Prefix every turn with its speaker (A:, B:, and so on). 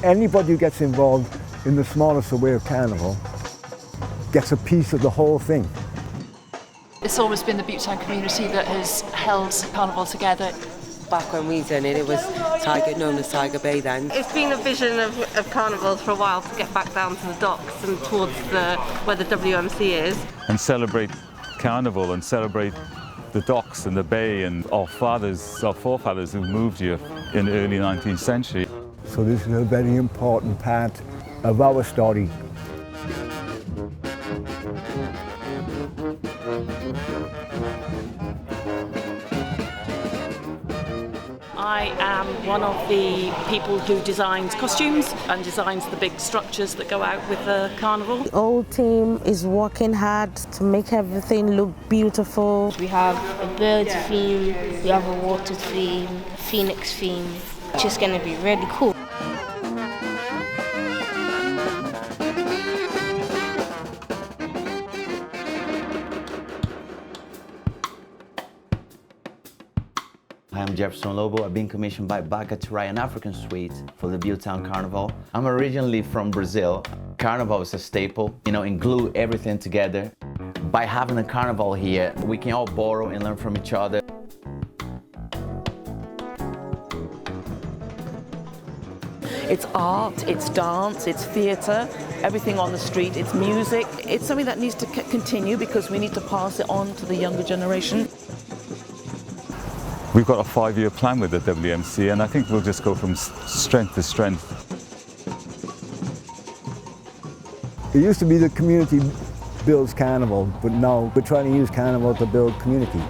A: Anybody who gets involved in the smallest way of Carnival gets a piece of the whole thing.
B: It's always been the Butetown community that has held Carnival together.
C: Back when we done it, it was known as Tiger Bay then.
D: It's been a vision of carnivals for a while to get back down to the docks and towards where the WMC is.
E: And celebrate Carnival and celebrate the docks and the bay and our forefathers who moved here in the early 19th century.
A: So this is a very important part of our story.
F: I am one of the people who designs costumes and designs the big structures that go out with the carnival.
G: The whole team is working hard to make everything look beautiful.
H: We have a bird theme, we have a water theme, a phoenix theme. It's just going to be really cool.
I: I'm Jefferson Lobo. I've been commissioned by Baca to write an African suite for the Butetown Carnival. I'm originally from Brazil. Carnival is a staple, and glue everything together. By having a carnival here, we can all borrow and learn from each other.
J: It's art, it's dance, it's theatre, everything on the street, it's music. It's something that needs to continue because we need to pass it on to the younger generation.
E: We've got a 5-year plan with the WMC, and I think we'll just go from strength to strength.
A: It used to be the community builds Carnival, but now we're trying to use Carnival to build community.